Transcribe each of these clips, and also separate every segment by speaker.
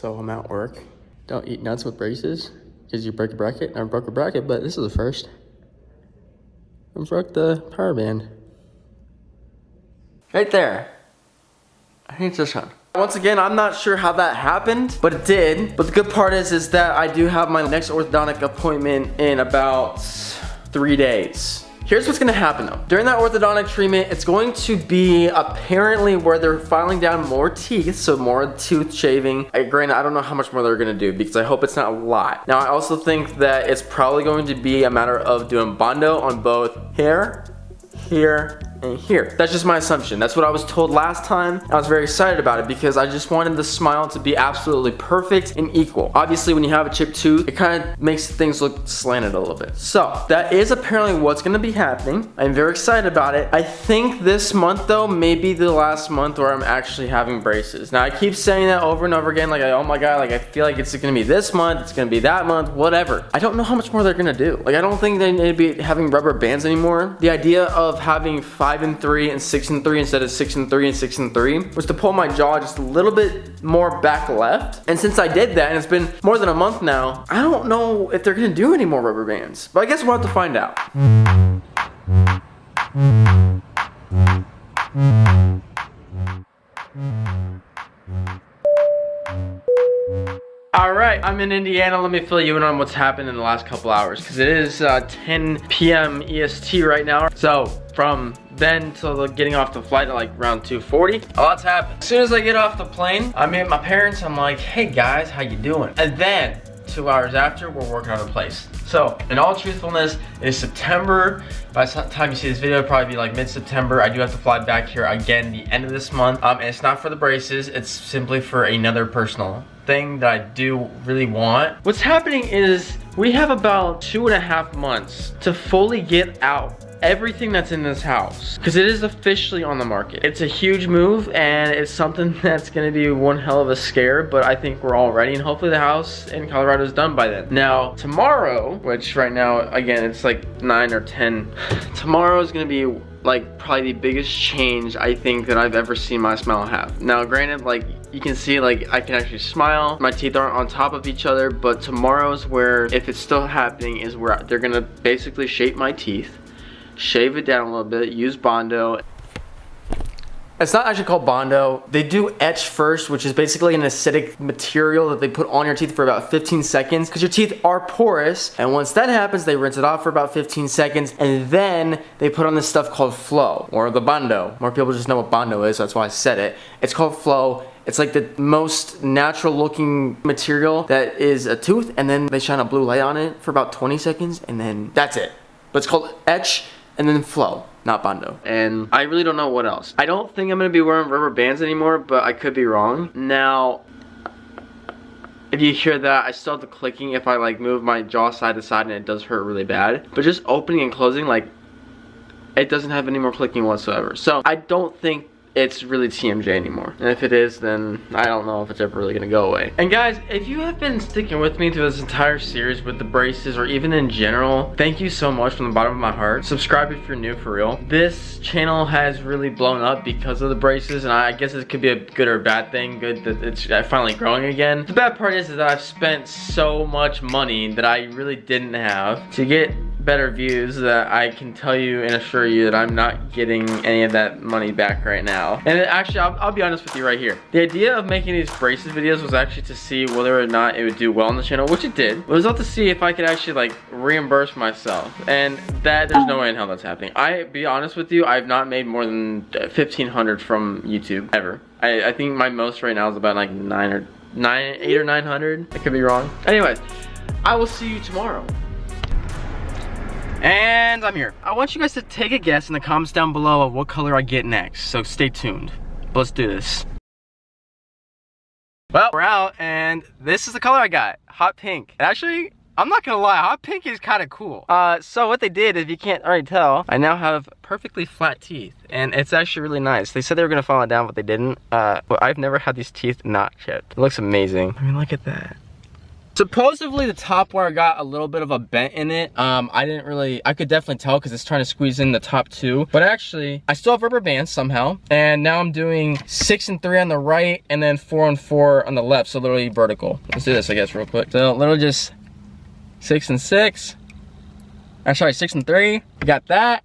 Speaker 1: So I'm at work. Don't eat nuts with braces because you break a bracket. I broke a bracket, but this is the first. I broke the power band. Right there. I think it's this one. Once again, I'm not sure how that happened, but it did. But the good part is that I do have my next orthodontic appointment in about 3 days. Here's what's gonna happen though. During that orthodontic treatment, it's going to be apparently where they're filing down more teeth, so more tooth shaving. Granted, I don't know how much more they're gonna do because I hope it's not a lot. Now, I also think that it's probably going to be a matter of doing bondo on both here, here, and here. That's just my assumption. That's what I was told last time. I was very excited about it because I just wanted the smile to be absolutely perfect and equal. Obviously, when you have a chipped tooth, it kind of makes things look slanted a little bit. So that is apparently what's gonna be happening. I'm very excited about it. I think this month though may be the last month where I'm actually having braces. Now I keep saying that over and over again, like oh my god, like I feel like it's gonna be this month, it's gonna be that month, whatever. I don't know how much more they're gonna do. Like I don't think they need to be having rubber bands anymore. The idea of having 5 and 3 and 6 and 3 instead of 6 and 3 and 6 and 3 was to pull my jaw just a little bit more back left. And since I did that, and it's been more than a month now, I don't know if they're gonna do any more rubber bands. But I guess we'll have to find out. Alright, I'm in Indiana. Let me fill you in on what's happened in the last couple hours because it is 10 p.m. EST right now. So from then till getting off the flight at like around 2:40, a lot's happened. As soon as I get off the plane, I meet my parents. I'm like, hey guys, how you doing? And then 2 hours after, we're working on a place. So in all truthfulness, it is September. By the time you see this video, it'll probably be like mid-September. I do have to fly back here again the end of this month. And it's not for the braces, it's simply for another personal thing that I do really want. What's happening is we have about 2.5 months to fully get out everything that's in this house because it is officially on the market. It's a huge move and it's something that's gonna be one hell of a scare, but I think we're all ready and hopefully the house in Colorado is done by then. Now tomorrow, which right now again it's like 9 or 10, tomorrow is gonna be like probably the biggest change I think that I've ever seen my smile have. Now granted, like you can see, like I can actually smile, my teeth aren't on top of each other, but tomorrow's where, if it's still happening, is where they're gonna basically shape my teeth, shave it down a little bit, use bondo. It's not actually called bondo. They do etch first, which is basically an acidic material that they put on your teeth for about 15 seconds because your teeth are porous. And once that happens, they rinse it off for about 15 seconds. And then they put on this stuff called flow, or the bondo. More people just know what bondo is, so that's why I said it. It's called flow. It's like the most natural looking material that is a tooth. And then they shine a blue light on it for about 20 seconds. And then that's it. But it's called etch and then flow, not bondo. And I really don't know what else. I don't think I'm gonna be wearing rubber bands anymore, but I could be wrong. Now, if you hear that, I still have the clicking if I like move my jaw side to side and it does hurt really bad. But just opening and closing, like, it doesn't have any more clicking whatsoever. So I don't think it's really TMJ anymore. And if it is, then I don't know if it's ever really gonna go away. And guys, if you have been sticking with me through this entire series with the braces or even in general, thank you so much from the bottom of my heart. Subscribe if you're new, for real. This channel has really blown up because of the braces, and I guess it could be a good or bad thing. Good that it's finally growing again. The bad part is that I've spent so much money that I really didn't have to get better views that I can tell you and assure you that I'm not getting any of that money back right now. And actually, I'll be honest with you right here. The idea of making these braces videos was actually to see whether or not it would do well on the channel, which it did. It was also to see if I could actually like reimburse myself. And that, there's no way in hell that's happening. I be honest with you, I've not made more than 1,500 from YouTube ever. I think my most right now is about like 8 or 900. I could be wrong. Anyways, I will see you tomorrow. And I'm here. I want you guys to take a guess in the comments down below of what color I get next. So stay tuned. Let's do this. Well, we're out and this is the color I got. Hot pink. Actually, I'm not gonna lie, hot pink is kind of cool. So what they did, if you can't already tell, I now have perfectly flat teeth. And it's actually really nice. They said they were gonna fall down, but they didn't. But I've never had these teeth not chipped. It looks amazing. I mean, look at that. Supposedly the top wire got a little bit of a bent in it. I could definitely tell because it's trying to squeeze in the top two. But actually, I still have rubber bands somehow. And now I'm doing 6 and 3 on the right and then 4 and 4 on the left. So literally vertical. Let's do this, I guess, real quick. So literally just 6 and 6. Sorry, 6 and 3. We got that.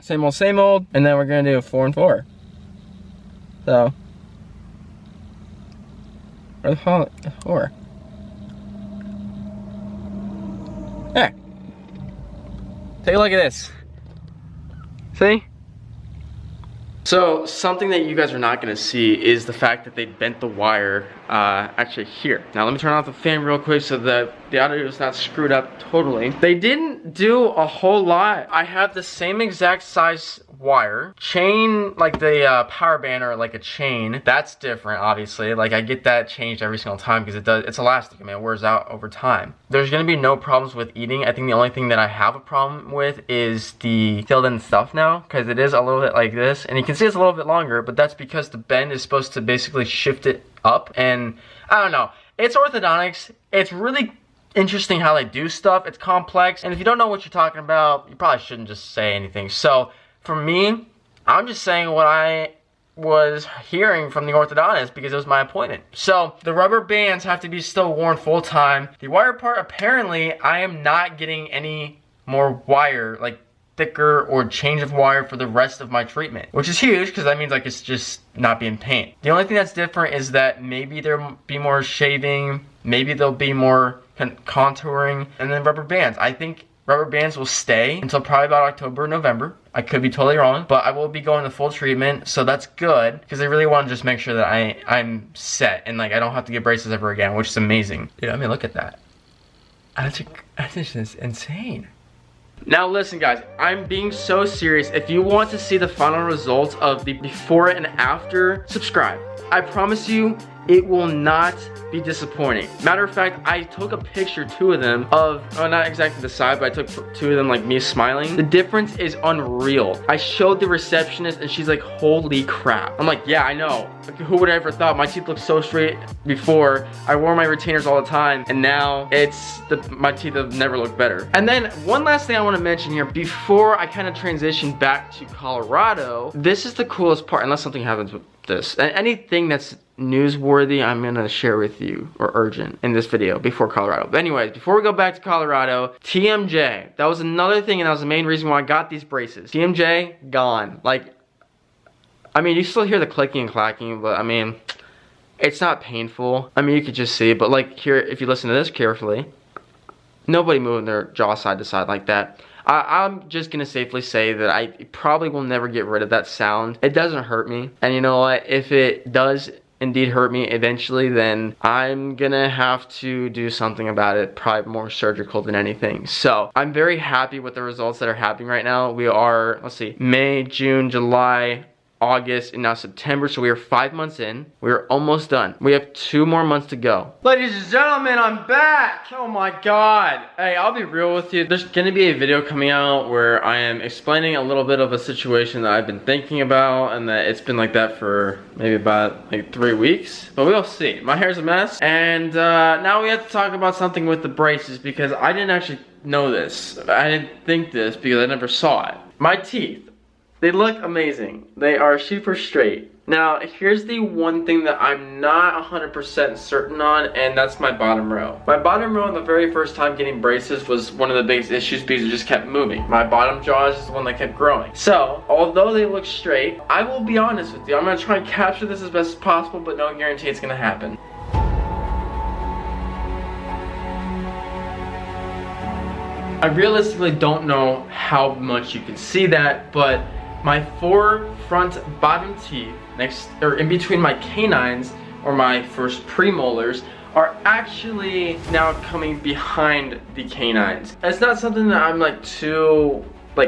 Speaker 1: Same old, same old. And then we're gonna do 4 and 4. So, where the hell is 4? There. Take a look at this. See? So something that you guys are not gonna see is the fact that they bent the wire actually here. Now let me turn off the fan real quick so that the audio is not screwed up totally. They didn't do a whole lot. I have the same exact size wire. Chain, like the power band or like a chain, that's different obviously. Like I get that changed every single time because it's elastic. I mean, it wears out over time. There's gonna be no problems with eating. I think the only thing that I have a problem with is the filled in stuff now, because it is a little bit like this. And you can see it's a little bit longer, but that's because the bend is supposed to basically shift it up. And I don't know, it's orthodontics. It's really interesting how they do stuff. It's complex, and if you don't know what you're talking about, you probably shouldn't just say anything. So for me, I'm just saying what I was hearing from the orthodontist because it was my appointment. So the rubber bands have to be still worn full time. The wire part, apparently I am not getting any more wire, like thicker or change of wire for the rest of my treatment, which is huge because that means like it's just not being pain. The only thing that's different is that maybe there'll be more shaving, maybe there'll be more contouring, and then rubber bands. I think rubber bands will stay until probably about October, November. I could be totally wrong, but I will be going the full treatment, so that's good because I really want to just make sure that I'm set and like I don't have to get braces ever again, which is amazing. Dude, I mean, look at that. That's just insane. Now listen guys, I'm being so serious. If you want to see the final results of the before and after, subscribe. I promise you, it will not be disappointing. Matter of fact, I took a picture, 2 of them, of, oh, not exactly the side, but I took 2 of them like me smiling. The difference is unreal. I showed the receptionist and she's like, holy crap. I'm like, yeah, I know. Like, who would have ever thought? My teeth looked so straight before. I wore my retainers all the time, and now my teeth have never looked better. And then one last thing I want to mention here before I kind of transition back to Colorado. This is the coolest part, unless something happens with this. Anything that's newsworthy, I'm gonna share with you, or urgent, in this video before Colorado. But anyways, before we go back to Colorado, TMJ, that was another thing, and that was the main reason why I got these braces. TMJ, gone. Like, I mean, you still hear the clicking and clacking, but I mean, it's not painful. I mean, you could just see it, but like here, if you listen to this carefully, nobody moving their jaw side to side like that. I'm just gonna safely say that I probably will never get rid of that sound. It doesn't hurt me, and you know what? If it does indeed hurt me eventually, then I'm gonna have to do something about it, probably more surgical than anything. So I'm very happy with the results that are happening right now. We are, let's see, May, June, July, August, and now September, so we are 5 months in. We are almost done. We have 2 more months to go. Ladies and gentlemen, I'm back! Oh my god. Hey, I'll be real with you. There's gonna be a video coming out where I am explaining a little bit of a situation that I've been thinking about, and that it's been like that for maybe about like 3 weeks, but we'll see. My hair's a mess, and now we have to talk about something with the braces because I didn't actually know this. I didn't think this because I never saw it. My teeth. They look amazing. They are super straight. Now, here's the one thing that I'm not 100% certain on, and that's my bottom row. My bottom row, the very first time getting braces, was one of the biggest issues because it just kept moving. My bottom jaw is the one that kept growing. So, although they look straight, I will be honest with you. I'm gonna try and capture this as best as possible, but no guarantee it's gonna happen. I realistically don't know how much you can see that, but my 4 front bottom teeth next or in between my canines, or my first premolars, are actually now coming behind the canines. It's not something that I'm like too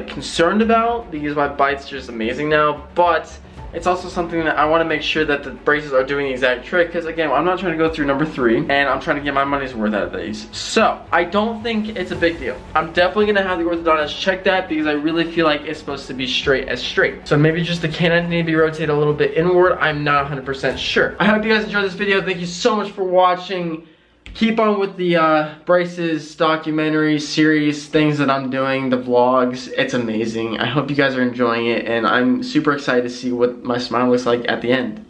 Speaker 1: concerned about because my bite's just amazing now, but it's also something that I want to make sure that the braces are doing the exact trick, because again, I'm not trying to go through number 3, and I'm trying to get my money's worth out of these. So, I don't think it's a big deal. I'm definitely going to have the orthodontist check that because I really feel like it's supposed to be straight as straight. So maybe just the canines need to be rotated a little bit inward. I'm not 100% sure. I hope you guys enjoyed this video. Thank you so much for watching. keep on with the braces, documentary series, things that I'm doing, the vlogs. It's amazing. I hope you guys are enjoying it, and I'm super excited to see what my smile looks like at the end.